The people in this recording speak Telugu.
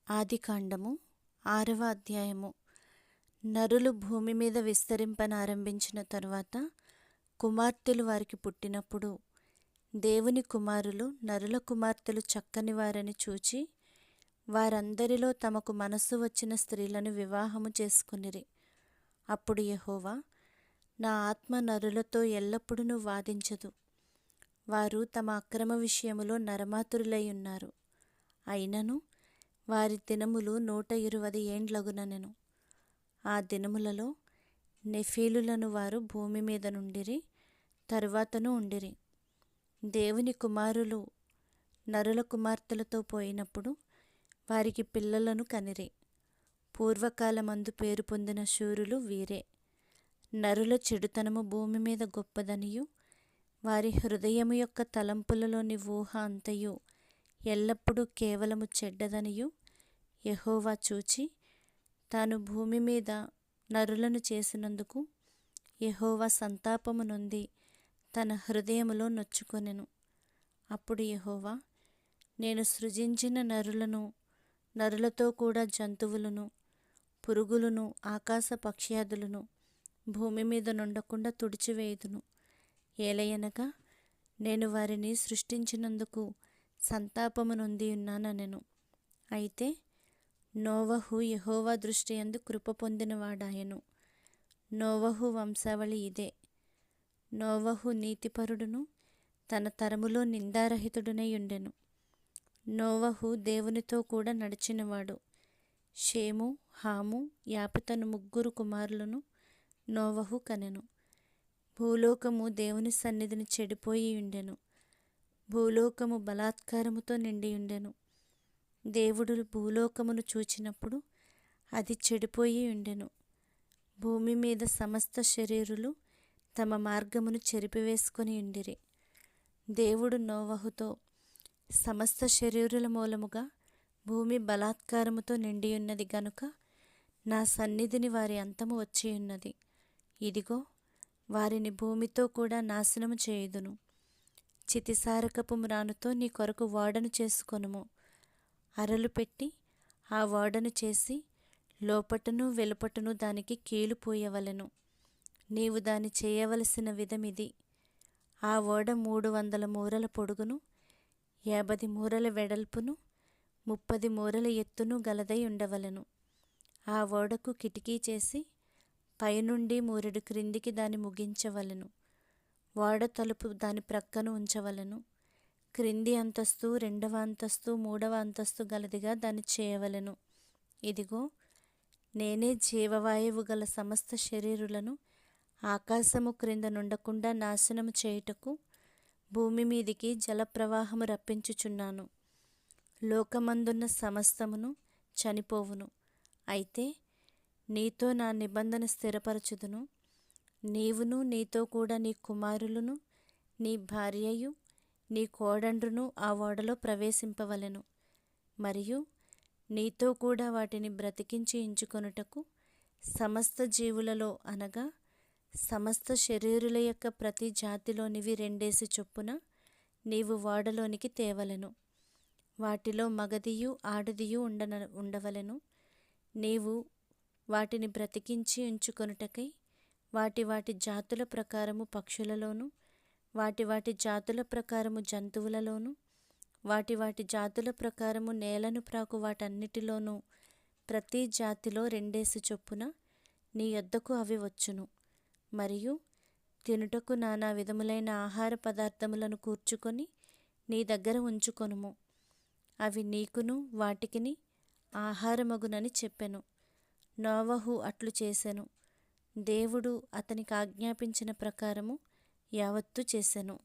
ఆదికాండము 6వ అధ్యాయము. నరులు భూమి మీద విస్తరింపనారంభించిన తరువాత కుమార్తెలు వారికి పుట్టినప్పుడు దేవుని కుమారులు నరుల కుమార్తెలు చక్కని వారని చూచి వారందరిలో తమకు మనస్సు వచ్చిన స్త్రీలను వివాహము చేసుకొనిరి. అప్పుడు యెహోవా, నా ఆత్మ నరులతో ఎల్లప్పుడూ వాదించదు. వారు తమ అక్రమ విషయములో నరమాతురులై ఉన్నారు. అయినను వారి దినములు 120 ఏండ్లగునెను. ఆ దినములలో నెఫీలులను వారు భూమి మీద నుండిరి, తరువాతను ఉండిరి. దేవుని కుమారులు నరుల కుమార్తెలతో పోయినప్పుడు వారికి పిల్లలను కనిరి. పూర్వకాలమందు పేరు పొందిన శూరులు వీరే. నరుల చెడుతనము భూమి మీద గొప్పదనియు వారి హృదయము యొక్క తలంపులలోని ఊహ అంతయు ఎల్లప్పుడూ కేవలము చెడ్డదనియు యెహోవా చూచి తాను భూమి మీద నరులను చేసినందుకు యెహోవా సంతాపము నొంది తన హృదయములో నొచ్చుకొనెను. అప్పుడు యెహోవా, నేను సృజించిన నరులతో కూడా జంతువులను, పురుగులను, ఆకాశ పక్ష్యాదులను భూమి మీద నుండకుండా తుడిచివేయుదును. ఏలయనగా నేను వారిని సృష్టించినందుకు సంతాపము నొంది ఉన్నానెను. అయితే నోవహు యెహోవా దృష్టి యందు కృప పొందినవాడాయెను. నోవహు వంశావళి ఇదే. నోవహు నీతిపరుడును తన తరములో నిందారహితుడునై ఉండెను. నోవహు దేవునితో కూడా నడిచినవాడు. షేము, హాము, యాపెతను 3 కుమారులను నోవహు కనెను. భూలోకము దేవుని సన్నిధిని చెడిపోయి ఉండెను. భూలోకము బలాత్కారముతో నిండియుండెను. దేవుడు భూలోకమును చూచినప్పుడు అది చెడిపోయి ఉండెను. భూమి మీద సమస్త శరీరులు తమ మార్గమును చెరిపివేసుకొని ఉండిరి. దేవుడు నోవహుతో, సమస్త శరీరుల మూలముగా భూమి బలాత్కారముతో నిండియున్నది గనుక నా సన్నిధిని వారి అంతము వచ్చియున్నది. ఇదిగో, వారిని భూమితో కూడా నాశనము చేయుదును. చితిసారకపు మ్రానుతో నీ కొరకు ఓడను చేసుకొనుము. అరలు పెట్టి ఆ ఓడను చేసి లోపటను వెలుపటను దానికి కీలు పూయవలెను. నీవు దాని చేయవలసిన విధమిది. ఆ ఓడ 300 మూరల పొడుగును, 50 మూరల వెడల్పును, 30 మూరల ఎత్తును గలదై ఉండవలెను. ఆ ఓడకు కిటికీ చేసి పైనుండి మూరెడు క్రిందికి దాన్ని ముగించవలెను. ఓడ తలుపు దాని ప్రక్కన ఉంచవలెను. క్రింది అంతస్తు, 2వ అంతస్తు, 3వ అంతస్తు గలదిగా దాన్ని చేయవలెను. ఇదిగో, నేనే జీవవాయువు గల సమస్త శరీరులను ఆకాశము క్రింద నుండకుండా నాశనము చేయుటకు భూమి మీదికి జలప్రవాహము రప్పించుచున్నాను. లోకమందున్న సమస్తమును చనిపోవును. అయితే నీతో నా నిబంధన స్థిరపరచుదును. నీవును నీతో కూడా నీ కుమారులను, నీ భార్యయు, నీ కోడండ్రును ఆ ఓడలో ప్రవేశింపవలెను. మరియు నీతో కూడా వాటిని బ్రతికించి ఉంచుకొనుటకు సమస్త జీవులలో అనగా సమస్త శరీరుల యొక్క ప్రతి జాతిలోనివి 2 చొప్పున నీవు ఓడలోనికి తేవలెను. వాటిలో మగదియు ఆడదియు ఉండవలెను. నీవు వాటిని బ్రతికించి ఉంచుకొనుటకై వాటి జాతుల ప్రకారము పక్షులలోను, వాటి జాతుల ప్రకారము జంతువులలోను, వాటి జాతుల ప్రకారము నేలను ప్రాకు వాటన్నిటిలోనూ ప్రతి జాతిలో 2 చొప్పున నీ యొద్దకు అవి వచ్చును. మరియు తినుటకు నానా విధములైన ఆహార పదార్థములను కూర్చుకొని నీ దగ్గర ఉంచుకొనుము. అవి నీకును వాటికిని ఆహారమగునని చెప్పెను. నోవహు అట్లు చేసెను. దేవుడు అతనికి ఆజ్ఞాపించిన ప్రకారము యావత్తు చేసెను.